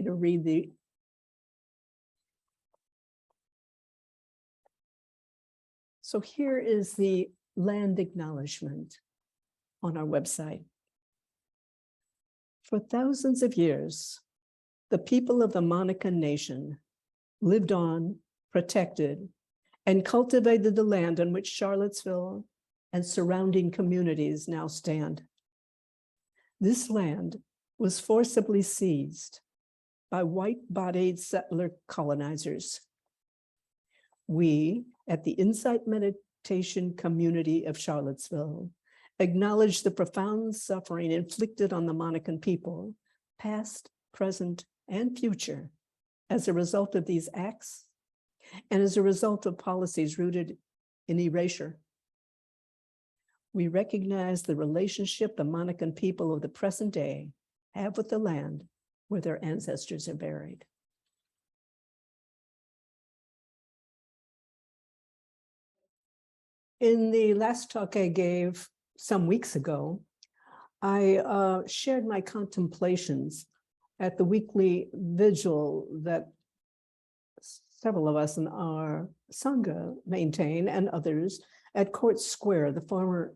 to read the So here is the land acknowledgement on our website. For thousands of years, the people of the Monacan Nation lived on, protected, and cultivated the land on which Charlottesville and surrounding communities now stand. This land was forcibly seized by white-bodied settler colonizers. We, at the Insight Meditation Community of Charlottesville, acknowledge the profound suffering inflicted on the Monacan people, past, present, and future, as a result of these acts and as a result of policies rooted in erasure. We recognize the relationship the Monacan people of the present day have with the land where their ancestors are buried. In the last talk I gave some weeks ago, I shared my contemplations at the weekly vigil that several of us in our Sangha maintain and others at Court Square, the former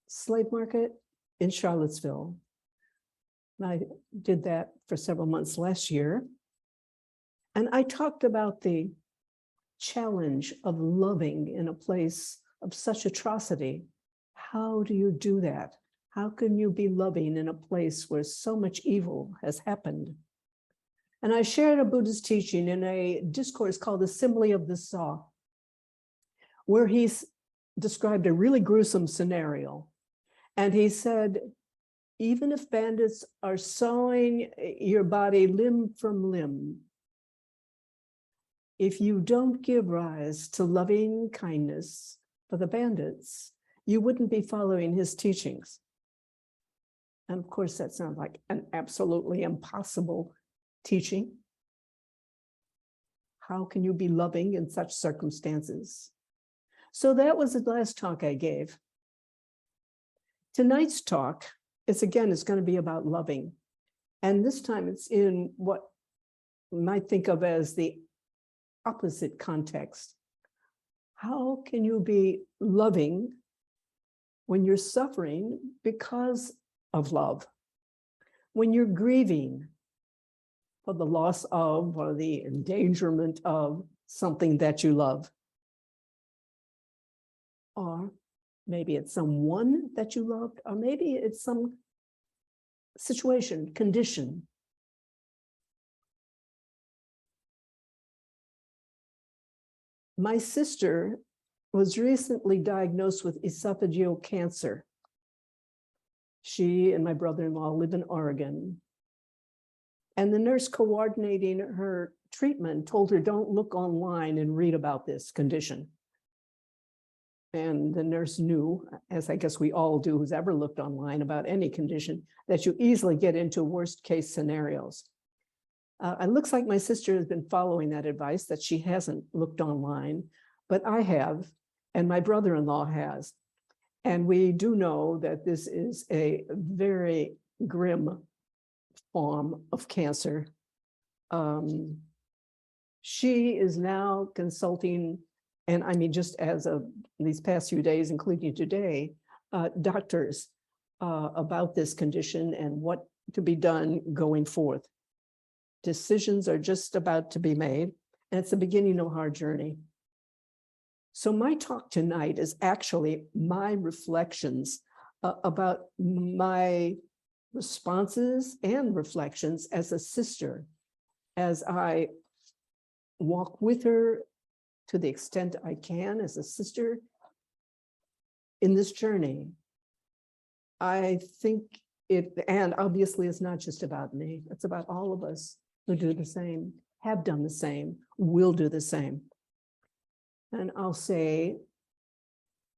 slave market in Charlottesville. And I did that for several months last year. And I talked about the challenge of loving in a place of such atrocity. How do you do that? How can you be loving in a place where so much evil has happened? And I shared a Buddhist teaching in a discourse called Assembly of the Saw, where he's described a really gruesome scenario. And he said, even if bandits are sawing your body limb from limb, if you don't give rise to loving kindness for the bandits, you wouldn't be following his teachings. And of course, that sounds like an absolutely impossible teaching. How can you be loving in such circumstances? So that was the last talk I gave. Tonight's talk is going to be about loving. And this time it's in what you might think of as the opposite context. How can you be loving when you're suffering because of love? When you're grieving for the loss of or the endangerment of something that you love? Or maybe it's someone that you loved, or maybe it's some situation, condition. My sister was recently diagnosed with esophageal cancer. She and my brother-in-law live in Oregon. And the nurse coordinating her treatment told her, don't look online and read about this condition. And the nurse knew, as I guess we all do, who's ever looked online about any condition, that you easily get into worst case scenarios. It looks like my sister has been following that advice, that she hasn't looked online, but I have, and my brother-in-law has. And we do know that this is a very grim form of cancer. She is now consulting, and I mean, just as of these past few days, including today, doctors about this condition and what to be done going forth. Decisions are just about to be made, and it's the beginning of a hard journey. So my talk tonight is actually my reflections about my responses and reflections as a sister, as I walk with her to the extent I can as a sister in this journey. I think and obviously it's not just about me, it's about all of us who do the same, have done the same, will do the same. And I'll say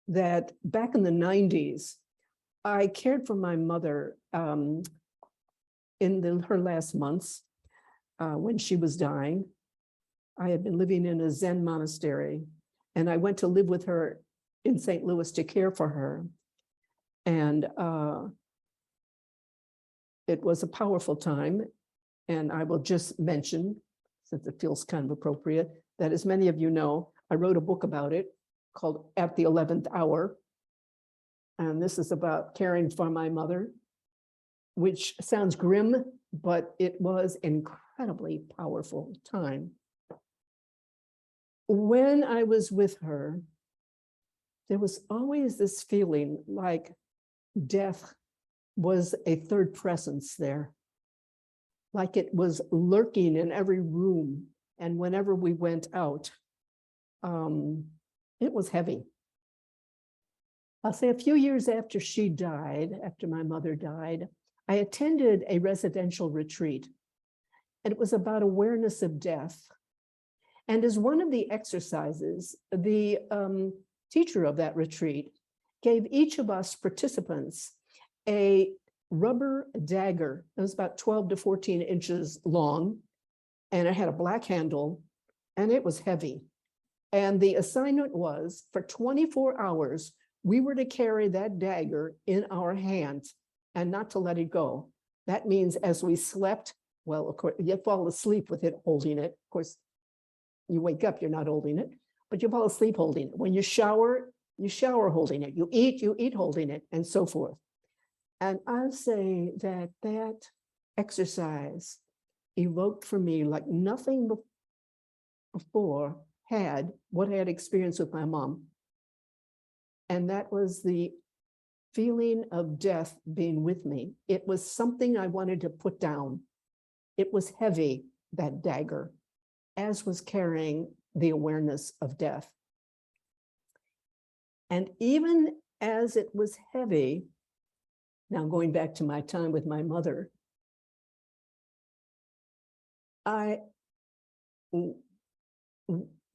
that back in the 90s, I cared for my mother in her last months when she was dying. I had been living in a Zen monastery, and I went to live with her in St. Louis to care for her. And it was a powerful time. And I will just mention, since it feels kind of appropriate, that as many of you know, I wrote a book about it called At the 11th Hour. And this is about caring for my mother, which sounds grim, but it was incredibly powerful time. When I was with her, there was always this feeling like death was a third presence there, like it was lurking in every room. And whenever we went out, it was heavy. I'll say a few years after she died, after my mother died, I attended a residential retreat, and it was about awareness of death. And as one of the exercises, the teacher of that retreat gave each of us participants a rubber dagger. It was about 12 to 14 inches long, and it had a black handle, and it was heavy. And the assignment was, for 24 hours, we were to carry that dagger in our hands and not to let it go. That means as we slept, well, of course, you fall asleep with it holding it. Of course, you wake up, you're not holding it, but you fall asleep holding it. When you shower holding it. You eat holding it, and so forth. And I'll say that that exercise evoked for me like nothing before had what I had experienced with my mom. And that was the feeling of death being with me. It was something I wanted to put down. It was heavy, that dagger, as was carrying the awareness of death. And even as it was heavy, now going back to my time with my mother,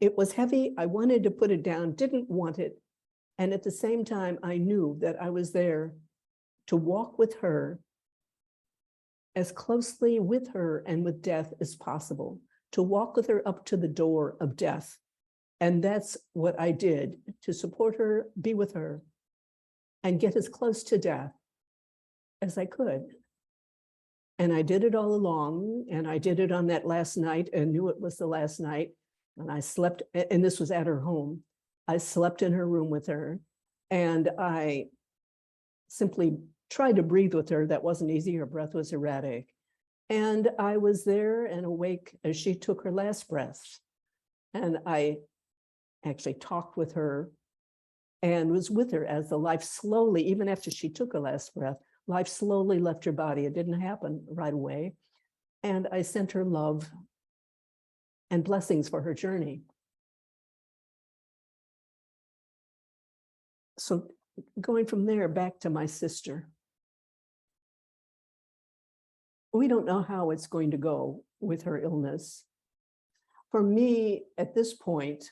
it was heavy. I wanted to put it down, didn't want it. And at the same time, I knew that I was there to walk with her as closely with her and with death as possible, to walk with her up to the door of death. And that's what I did, to support her, be with her, and get as close to death as I could. And I did it all along, and I did it on that last night and knew it was the last night. And I slept, and this was at her home. I slept in her room with her, and I simply tried to breathe with her. That wasn't easy. Her breath was erratic. And I was there and awake as she took her last breath. And I actually talked with her and was with her as the life slowly, even after she took her last breath, life slowly left her body. It didn't happen right away. And I sent her love and blessings for her journey. So going from there back to my sister, we don't know how it's going to go with her illness. For me, at this point,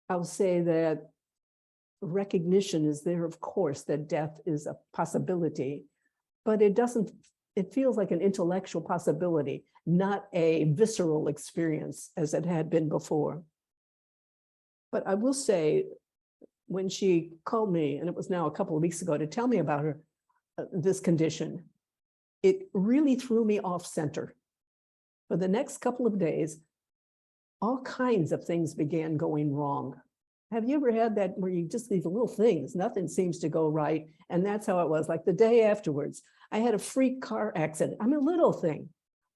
I'll say that recognition is there, of course, that death is a possibility, but it feels like an intellectual possibility, not a visceral experience as it had been before. But I will say, when she called me, and it was now a couple of weeks ago, to tell me about her, this condition, it really threw me off center. For the next couple of days, all kinds of things began going wrong. Have you ever had that where you just, these little things, nothing seems to go right? And that's how it was. Like the day afterwards, I had a freak car accident. I'm a little thing,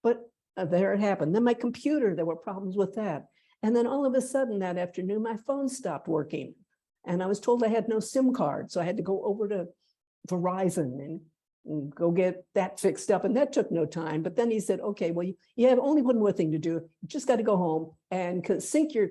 but there it happened. Then my computer, there were problems with that. And then all of a sudden that afternoon, my phone stopped working. And I was told I had no SIM card. So I had to go over to Verizon and go get that fixed up. And that took no time. But then he said, okay, well, you have only one more thing to do. You just got to go home and sync your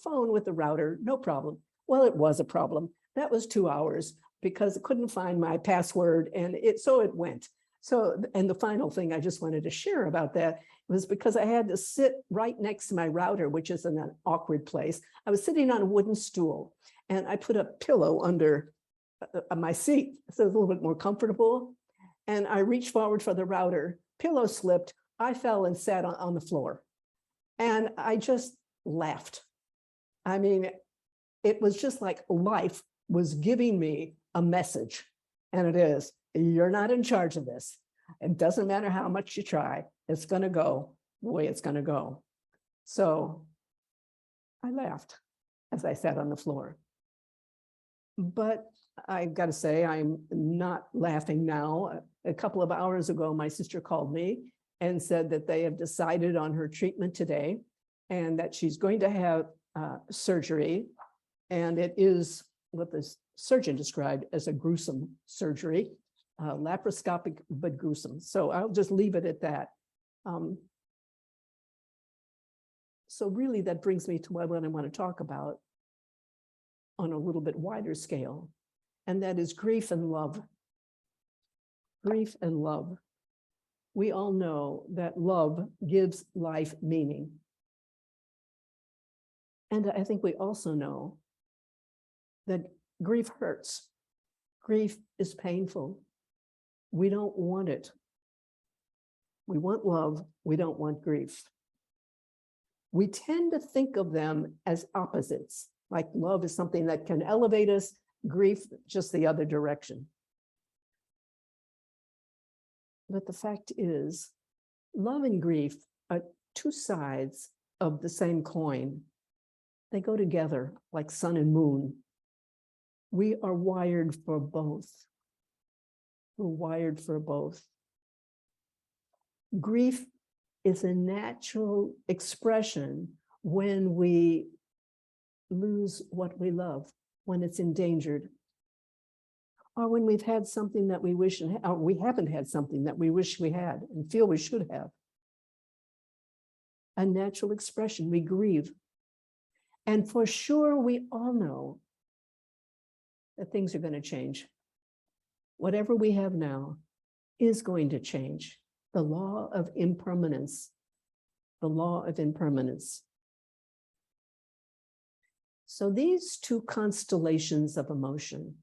phone with the router. No problem. Well, it was a problem. That was 2 hours because I couldn't find my password. And so it went. So, and the final thing I just wanted to share about that was because I had to sit right next to my router, which is in an awkward place. I was sitting on a wooden stool and I put a pillow under my seat, so it was a little bit more comfortable. And I reached forward for the router, pillow slipped, I fell and sat on the floor. And I just laughed. I mean, it was just like life was giving me a message. And it is, you're not in charge of this. It doesn't matter how much you try, it's going to go the way it's going to go. So I laughed as I sat on the floor. But I've got to say, I'm not laughing now. A couple of hours ago, my sister called me and said that they have decided on her treatment today and that she's going to have surgery. And it is what the surgeon described as a gruesome surgery, laparoscopic, but gruesome. So I'll just leave it at that. So really that brings me to what I want to talk about on a little bit wider scale, and that is grief and love. Grief and love. We all know that love gives life meaning. And I think we also know that grief hurts. Grief is painful. We don't want it. We want love. We don't want grief. We tend to think of them as opposites, like love is something that can elevate us, grief just the other direction. But the fact is, love and grief are two sides of the same coin. They go together like sun and moon. We are wired for both. We're wired for both. Grief is a natural expression when we lose what we love, when it's endangered, or when we've had something that we wish, or we haven't had something that we wish we had and feel we should have. A natural expression, we grieve. And for sure, we all know that things are going to change. Whatever we have now is going to change. The law of impermanence, the law of impermanence. So these two constellations of emotion,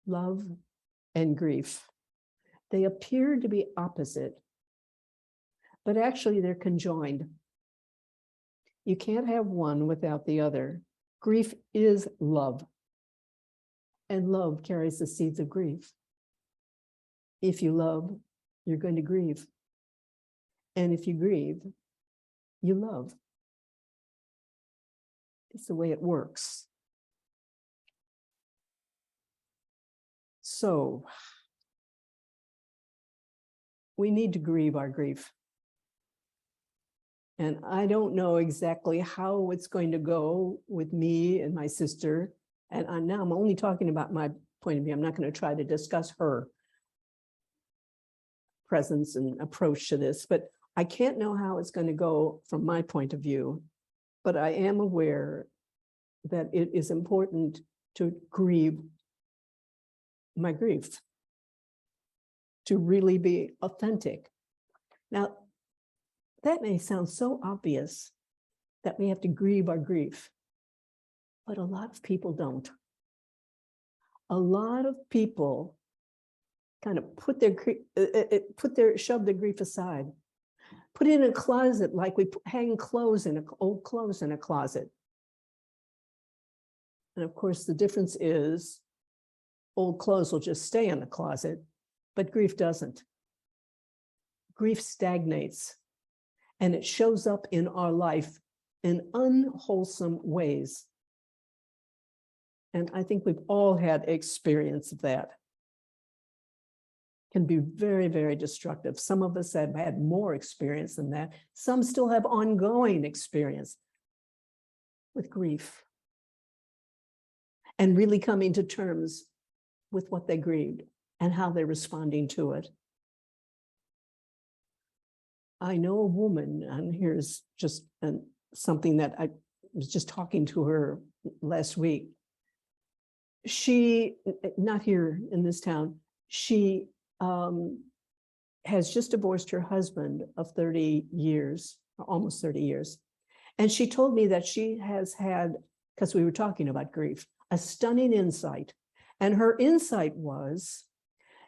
love and grief, they appear to be opposite, but actually they're conjoined. You can't have one without the other. Grief is love, and love carries the seeds of grief. If you love, you're going to grieve. And if you grieve, you love. It's the way it works. So, we need to grieve our grief. And I don't know exactly how it's going to go with me and my sister. And now I'm only talking about my point of view. I'm not going to try to discuss her presence and approach to this, but I can't know how it's going to go from my point of view. But I am aware that it is important to grieve my grief, to really be authentic. Now, that may sound so obvious that we have to grieve our grief, but a lot of people don't. A lot of people kind of shove their grief aside, put it in a closet like we hang clothes in old clothes in a closet. And of course, the difference is old clothes will just stay in the closet, but grief doesn't. Grief stagnates, and it shows up in our life in unwholesome ways. And I think we've all had experience of that. Can be very, very destructive. Some of us have had more experience than that. Some still have ongoing experience with grief and really coming to terms with what they grieved and how they're responding to it. I know a woman, and here's just something that I was just talking to her last week. She, not here in this town, she has just divorced her husband of 30 years, almost 30 years. And she told me that she has had, because we were talking about grief, a stunning insight. And her insight was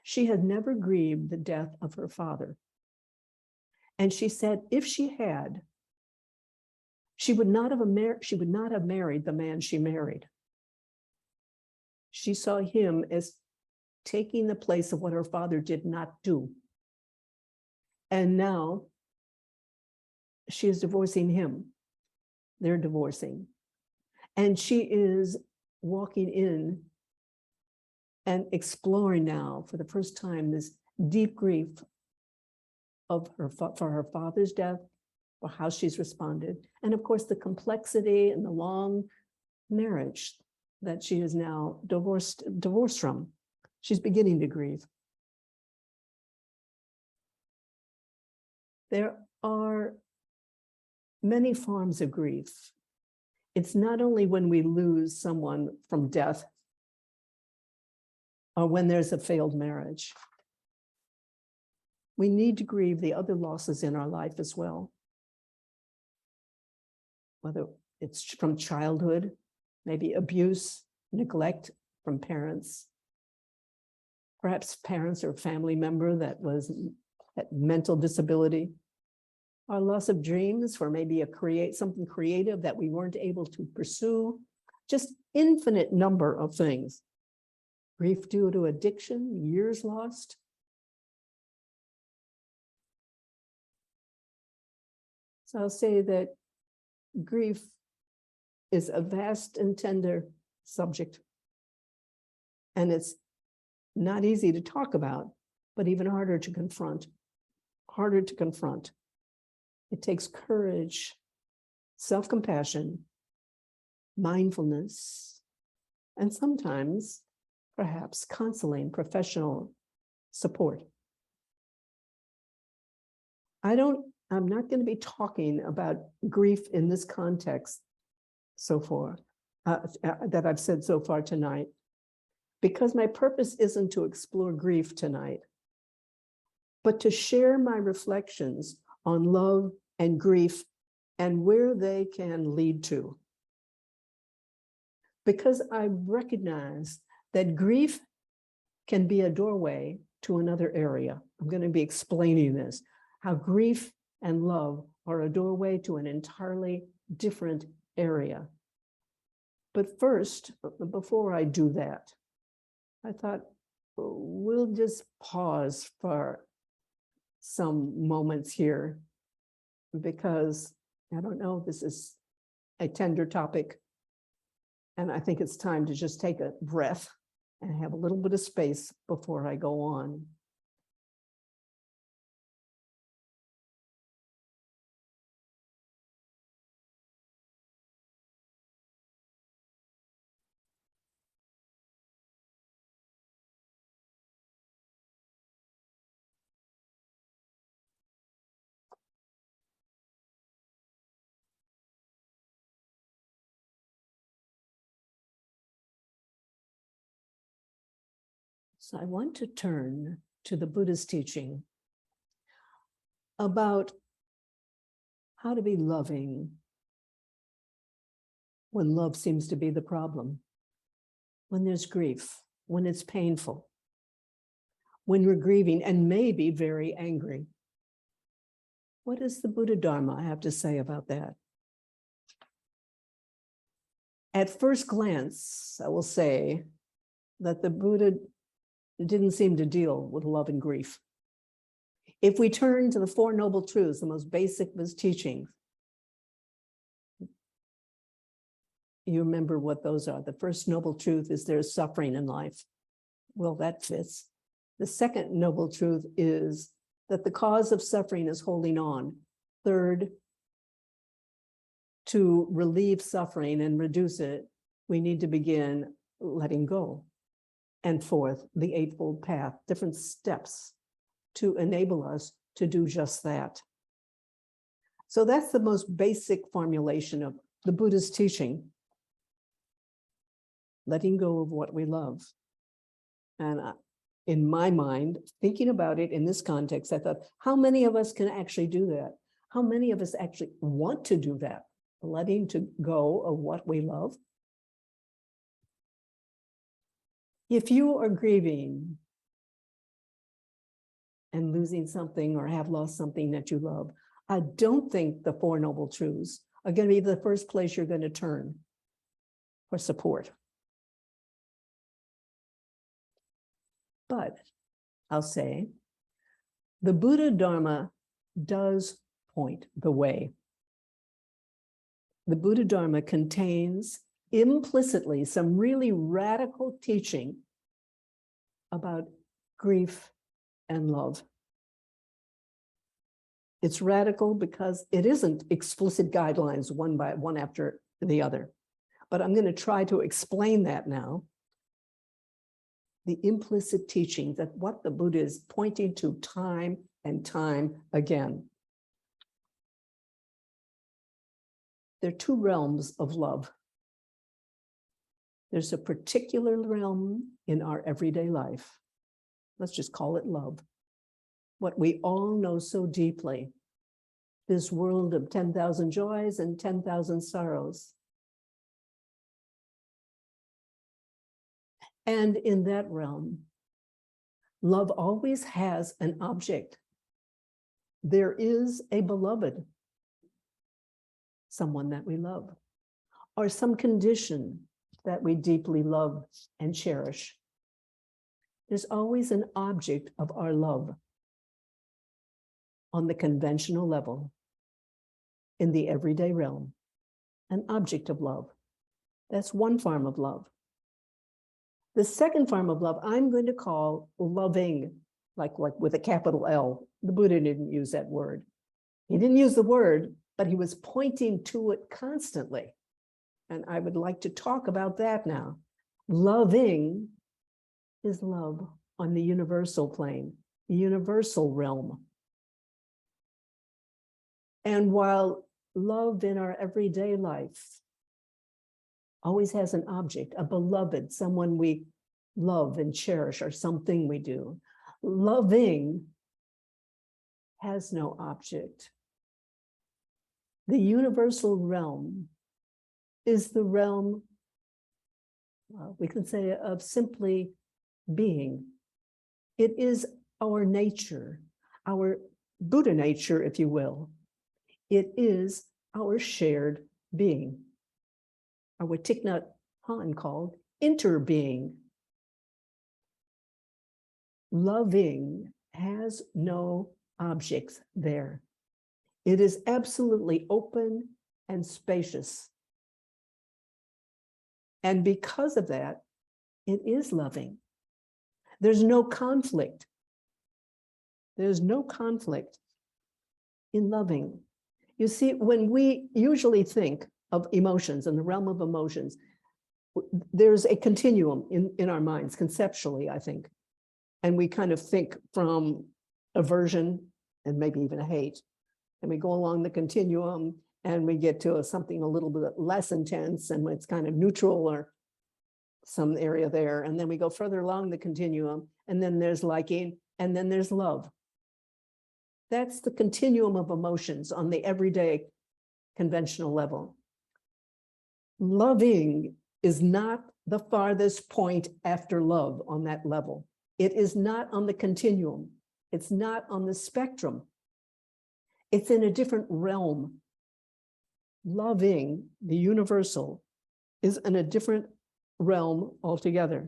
she had never grieved the death of her father. And she said if she had, she would not have married the man she married. She saw him as taking the place of what her father did not do. And now she is divorcing him. They're divorcing. And she is walking in and exploring now for the first time this deep grief of her for her father's death, or how she's responded. And of course, the complexity and the long marriage that she is now divorced from. She's beginning to grieve. There are many forms of grief. It's not only when we lose someone from death or when there's a failed marriage. We need to grieve the other losses in our life as well. Whether it's from childhood, maybe abuse, neglect from parents, perhaps parents or family member that had mental disability, our loss of dreams for maybe something creative that we weren't able to pursue, just infinite number of things. Grief due to addiction, years lost. So I'll say that grief is a vast and tender subject. And it's not easy to talk about, but even harder to confront. It takes courage, self-compassion, mindfulness, and sometimes, perhaps, counseling, professional support. I'm not going to be talking about grief in this context so far, that I've said so far tonight, because my purpose isn't to explore grief tonight, but to share my reflections on love and grief and where they can lead to. Because I recognize that grief can be a doorway to another area. I'm going to be explaining this, how grief and love are a doorway to an entirely different area. But first, before I do that, I thought we'll just pause for some moments here, because I don't know, this is a tender topic. And I think it's time to just take a breath and have a little bit of space before I go on. So I want to turn to the Buddha's teaching about how to be loving when love seems to be the problem, when there's grief, when it's painful, when we're grieving and maybe very angry. What does the Buddhadharma have to say about that? At first glance, I will say that the Buddha didn't seem to deal with love and grief. If we turn to the Four Noble Truths, the most basic of his teachings, you remember what those are. The first noble truth is there's suffering in life. Well, that fits. The second noble truth is that the cause of suffering is holding on. Third, to relieve suffering and reduce it, we need to begin letting go. And fourth, the Eightfold Path, different steps to enable us to do just that. So that's the most basic formulation of the Buddha's teaching. Letting go of what we love. And in my mind, thinking about it in this context, I thought, how many of us can actually do that? How many of us actually want to do that? Letting go of what we love. If you are grieving and losing something or have lost something that you love, I don't think the Four Noble Truths are going to be the first place you're going to turn for support. But I'll say, the Buddhadharma does point the way. The Buddhadharma contains implicitly some really radical teaching about grief and love. It's radical because it isn't explicit guidelines one by one after the other. But I'm going to try to explain that now. The implicit teaching that what the Buddha is pointing to time and time again. There are two realms of love. There's a particular realm in our everyday life. Let's just call it love. What we all know so deeply, this world of 10,000 joys and 10,000 sorrows. And in that realm, love always has an object. There is a beloved, someone that we love, or some condition that we deeply love and cherish. There's always an object of our love on the conventional level, in the everyday realm, an object of love. That's one form of love. The second form of love, I'm going to call loving, like with a capital L. The Buddha didn't use that word. He didn't use the word, but he was pointing to it constantly. And I would like to talk about that now. Loving is love on the universal plane, the universal realm. And while love in our everyday life always has an object, a beloved, someone we love and cherish, or something we do, loving has no object. The universal realm is the realm, we can say, of simply being. It is our nature, our Buddha nature, if you will. It is our shared being, or what Thich Nhat Hanh called interbeing. Loving has no objects there. It is absolutely open and spacious. And because of that, it is loving. There's no conflict. There's no conflict in loving. You see, when we usually think of emotions and the realm of emotions, there's a continuum in our minds, conceptually, I think. And we kind of think from aversion and maybe even a hate. And we go along the continuum and we get to something a little bit less intense and it's kind of neutral or some area there. And then we go further along the continuum and then there's liking and then there's love. That's the continuum of emotions on the everyday conventional level. Loving is not the farthest point after love on that level. It is not on the continuum. It's not on the spectrum. It's in a different realm. Loving, the universal, is in a different realm altogether.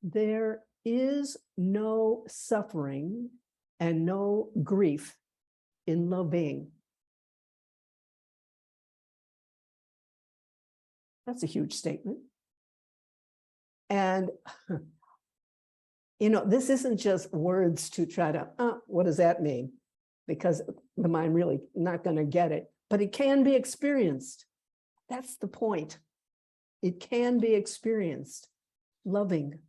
There is no suffering and no grief in loving. That's a huge statement. And, you know, this isn't just words to try to, what does that mean? Because the mind really not going to get it, but it can be experienced. That's the point. It can be experienced, loving.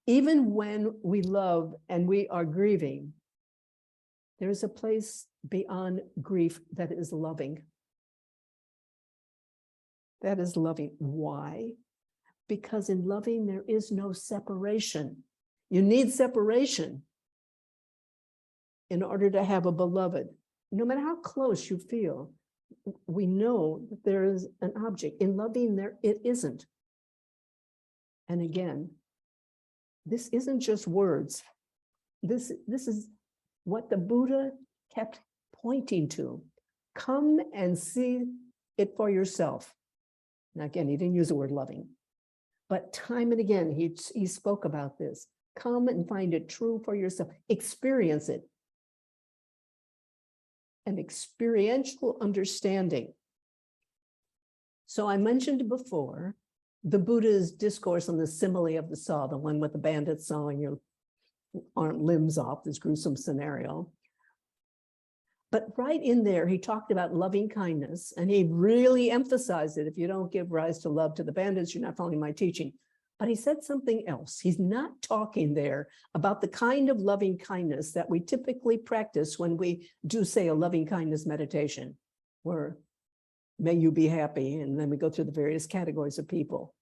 Even when we love and we are grieving, there is a place beyond grief that is loving. That is loving. Why? Because in loving, there is no separation. You need separation in order to have a beloved. No matter how close you feel, we know that there is an object. In loving, it isn't. And again, this isn't just words. This is what the Buddha kept pointing to. Come and see it for yourself. Now, again, he didn't use the word loving, but time and again, he spoke about this. Come and find it true for yourself. Experience it. An experiential understanding. So I mentioned before the Buddha's discourse on the simile of the saw, the one with the bandit sawing your limbs off, this gruesome scenario. But right in there, he talked about loving kindness, and he really emphasized it. If you don't give rise to love to the bandits, you're not following my teaching. But he said something else. He's not talking there about the kind of loving kindness that we typically practice when we do, say, a loving kindness meditation, where may you be happy, and then we go through the various categories of people.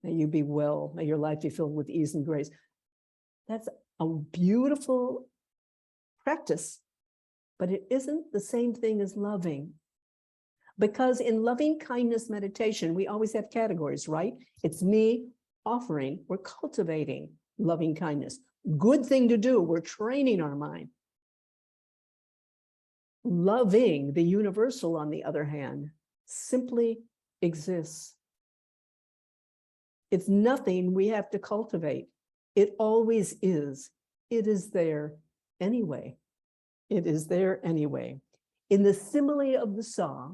May you be well, may your life be filled with ease and grace. That's a beautiful practice, but it isn't the same thing as loving. Because in loving kindness meditation, we always have categories, right? It's me offering, we're cultivating loving kindness. Good thing to do, we're training our mind. Loving the universal, on the other hand, simply exists. It's nothing we have to cultivate. It always is. It is there anyway. It is there anyway. In the simile of the saw,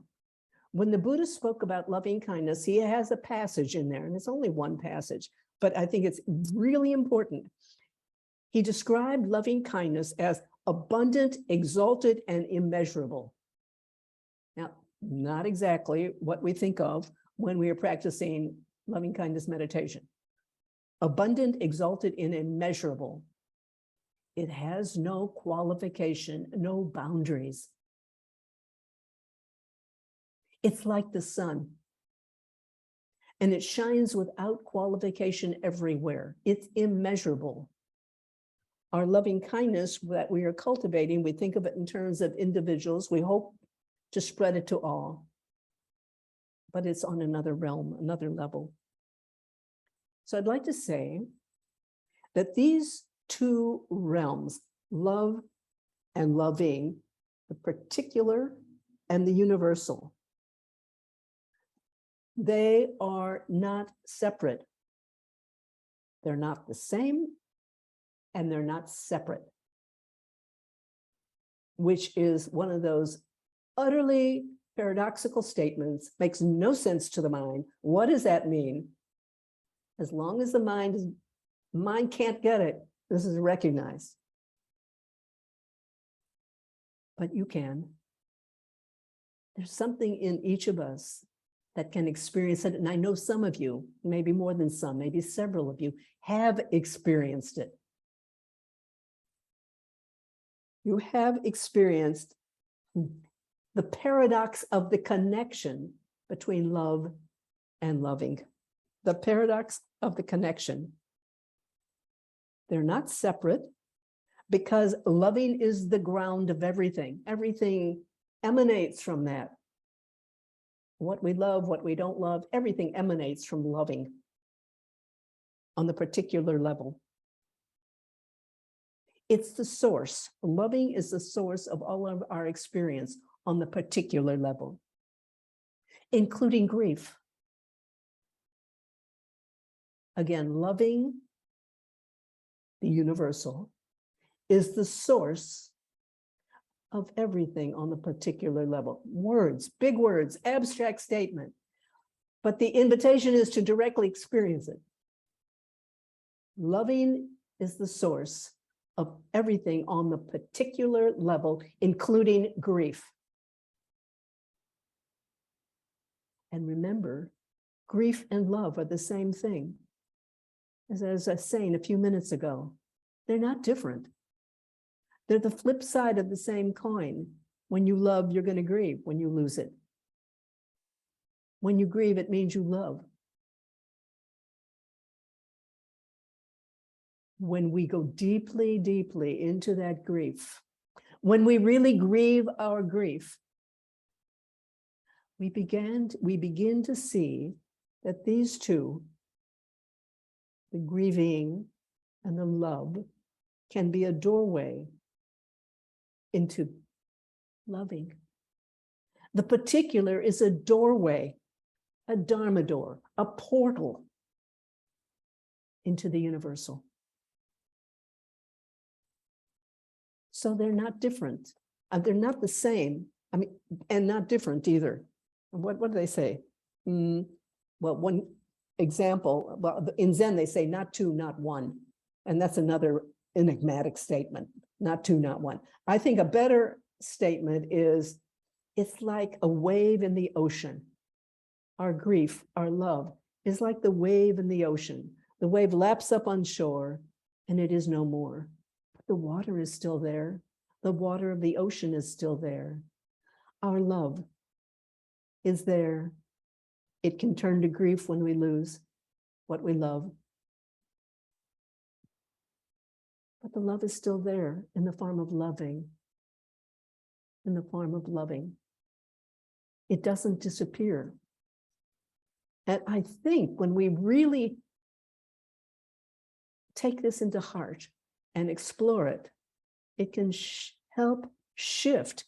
when the Buddha spoke about loving kindness, he has a passage in there, and it's only one passage, but I think it's really important. He described loving kindness as abundant, exalted, and immeasurable. Now, not exactly what we think of when we are practicing loving kindness meditation. Abundant, exalted, and immeasurable. It has no qualification, no boundaries. It's like the sun, and it shines without qualification everywhere. It's immeasurable. Our loving kindness that we are cultivating, we think of it in terms of individuals. We hope to spread it to all, but it's on another realm, another level. So I'd like to say that these two realms, love and loving, the particular and the universal, they are not separate. They're not the same, and they're not separate, which is one of those utterly paradoxical statements, makes no sense to the mind. What does that mean? As long as the mind can't get it, this is recognized. But you can. There's something in each of us that can experience it. And I know some of you, maybe more than some, maybe several of you, have experienced it. You have experienced the paradox of the connection between love and loving. The paradox of the connection. They're not separate, because loving is the ground of everything. Everything emanates from that. What we love, what we don't love, everything emanates from loving on the particular level. It's the source. Loving is the source of all of our experience on the particular level, including grief. Again, loving the universal is the source of everything on the particular level. Words, big words, abstract statement. But the invitation is to directly experience it. Loving is the source of everything on the particular level, including grief. And remember, grief and love are the same thing. As I was saying a few minutes ago, they're not different. They're the flip side of the same coin. When you love, you're going to grieve when you lose it. When you grieve, it means you love. When we go deeply, deeply into that grief, when we really grieve our grief, we begin to see that these two, the grieving and the love, can be a doorway into loving. The particular is a doorway, a Dharma door, a portal into the universal. So they're not different. They're not the same. I mean, and not different either. What do they say? Well, one example, well, in Zen, they say not two, not one. And that's another enigmatic statement, not two, not one. I think a better statement is, it's like a wave in the ocean. Our grief, our love is like the wave in the ocean. The wave laps up on shore and it is no more. But the water is still there. The water of the ocean is still there. Our love is there. It can turn to grief when we lose what we love. But the love is still there in the form of loving. In the form of loving. It doesn't disappear. And I think when we really take this into heart and explore it, it can help shift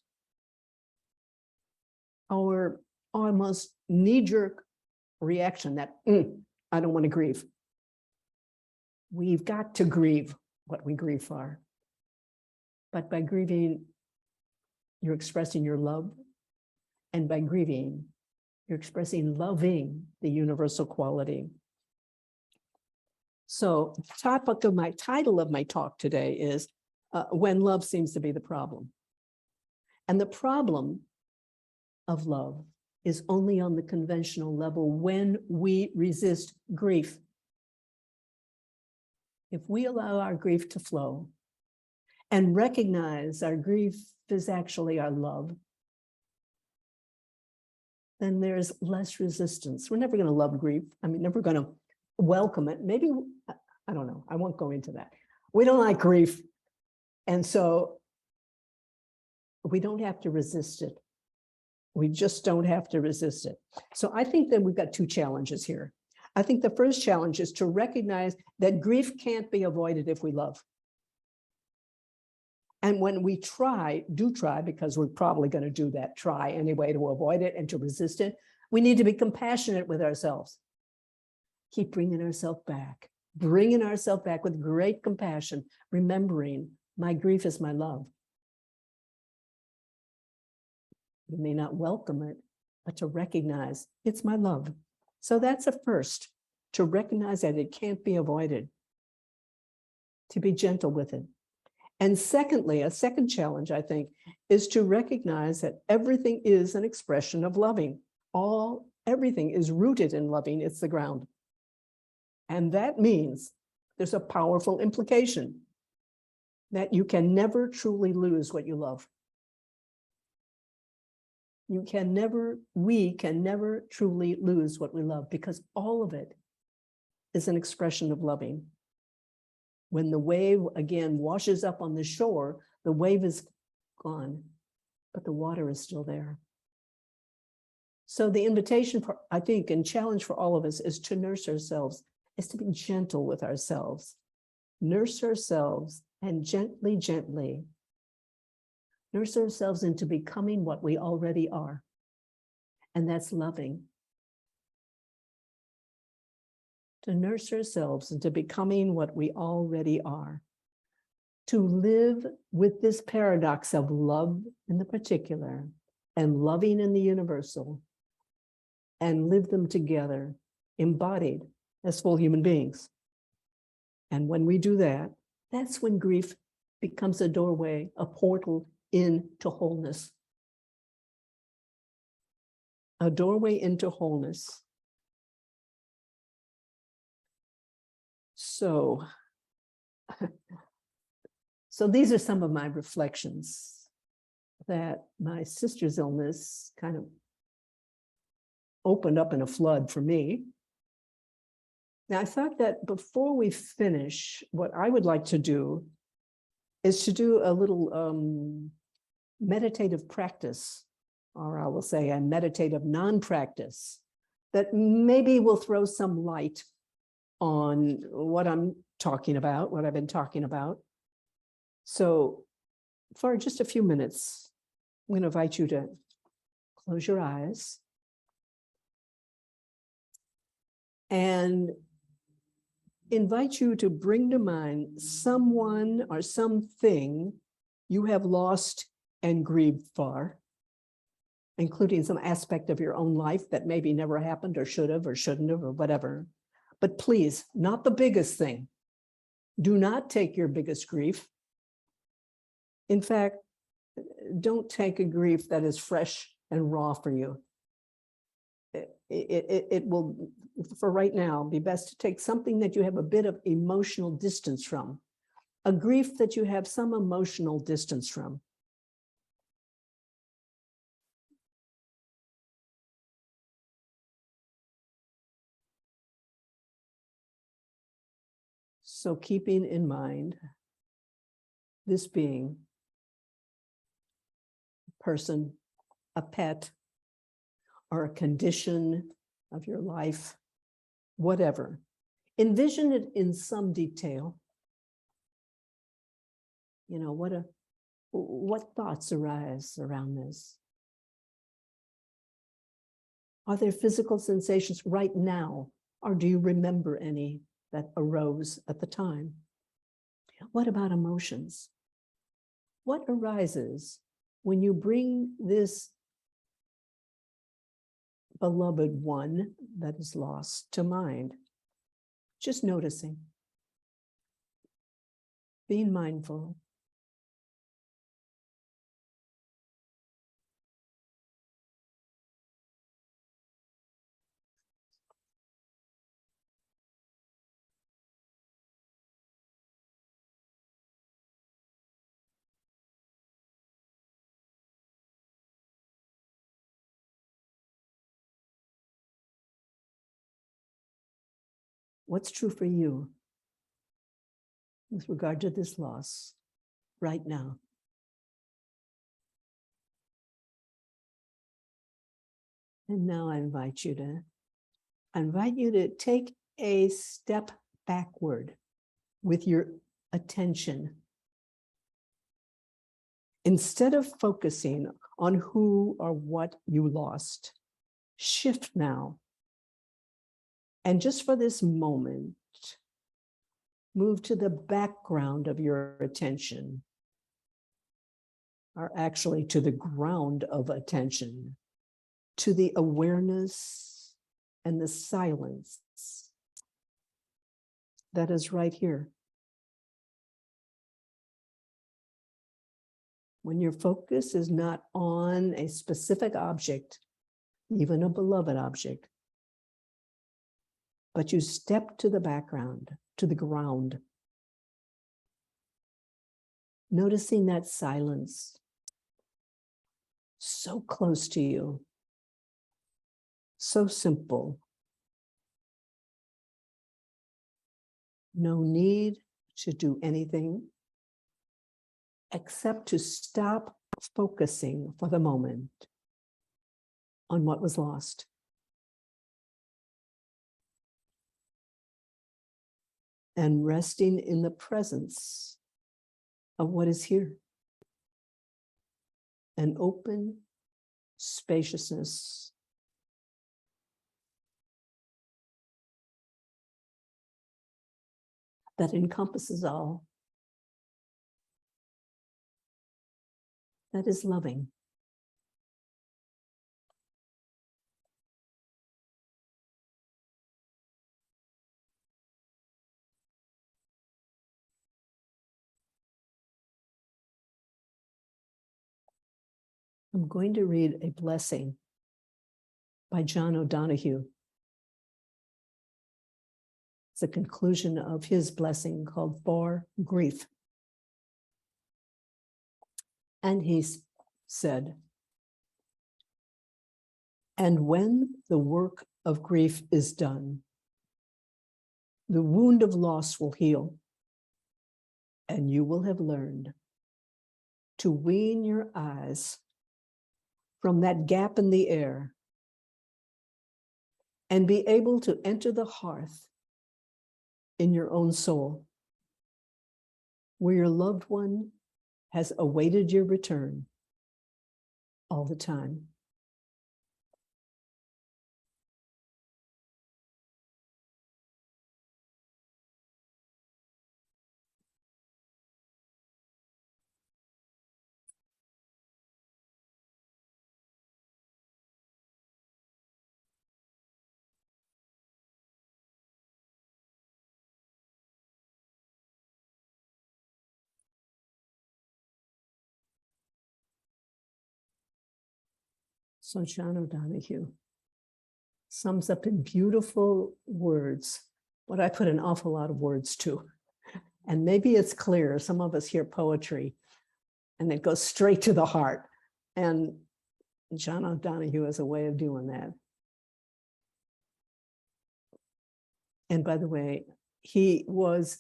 our almost knee-jerk reaction that, I don't want to grieve. We've got to grieve what we grieve for. But by grieving, you're expressing your love. And by grieving, you're expressing loving the universal quality. So the title of my talk today is When Love Seems to Be the Problem. And the problem of love is only on the conventional level when we resist grief. If we allow our grief to flow and recognize our grief is actually our love, then there's less resistance. We're never going to love grief. I mean, never going to welcome it. Maybe, I don't know. I won't go into that. We don't like grief. And so we don't have to resist it. We just don't have to resist it. So I think that we've got two challenges here. I think the first challenge is to recognize that grief can't be avoided if we love. And when we do try, because we're probably going to do that, try anyway to avoid it and to resist it, we need to be compassionate with ourselves. Keep bringing ourselves back with great compassion, remembering my grief is my love. You may not welcome it, but to recognize it's my love. So that's a first, to recognize that it can't be avoided, to be gentle with it. And secondly, a second challenge, I think, is to recognize that everything is an expression of loving. Everything is rooted in loving, it's the ground. And that means there's a powerful implication that you can never truly lose what you love. We can never truly lose what we love, because all of it is an expression of loving. When the wave again washes up on the shore, the wave is gone, but the water is still there. So the invitation for, I think, and challenge for all of us is to nurse ourselves, is to be gentle with ourselves. Nurse ourselves and gently, gently nurse ourselves into becoming what we already are. And that's loving. To nurse ourselves into becoming what we already are. To live with this paradox of love in the particular and loving in the universal, and live them together, embodied as full human beings. And when we do that, that's when grief becomes a doorway, a portal into wholeness. A doorway into wholeness. So these are some of my reflections that my sister's illness kind of opened up in a flood for me. Now, I thought that before we finish, what I would like to do is to do a little meditative practice, or I will say a meditative non-practice, that maybe will throw some light on what I'm talking about, what I've been talking about. So for just a few minutes, I'm going to invite you to close your eyes and invite you to bring to mind someone or something you have lost and grieved far, including some aspect of your own life that maybe never happened or should have or shouldn't have or whatever. But please, not the biggest thing. Do not take your biggest grief. In fact, don't take a grief that is fresh and raw for you. It will, for right now, be best to take something that you have a bit of emotional distance from, a grief that you have some emotional distance from. So keeping in mind this being a person, a pet, or a condition of your life, whatever. Envision it in some detail. You know, what thoughts arise around this? Are there physical sensations right now, or do you remember any that arose at the time? What about emotions? What arises when you bring this beloved one that is lost to mind? Just noticing, being mindful. What's true for you with regard to this loss right now? And now I invite you to take a step backward with your attention. Instead of focusing on who or what you lost, shift now. And just for this moment, move to the background of your attention, or actually to the ground of attention, to the awareness and the silence that is right here. When your focus is not on a specific object, even a beloved object, but you step to the background, to the ground, noticing that silence so close to you, so simple. No need to do anything except to stop focusing for the moment on what was lost. And resting in the presence of what is here. An open spaciousness. That encompasses all. That is loving. I'm going to read a blessing by John O'Donohue. It's a conclusion of his blessing called For Grief. And he said, "And when the work of grief is done, the wound of loss will heal, and you will have learned to wean your eyes from that gap in the air and be able to enter the hearth in your own soul, where your loved one has awaited your return all the time." So John O'Donohue sums up in beautiful words what I put an awful lot of words to. And maybe it's clear, some of us hear poetry and it goes straight to the heart. And John O'Donohue has a way of doing that. And by the way, he was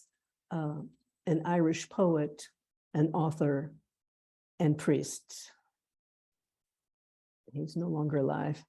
an Irish poet, an author, and priest. He's no longer alive.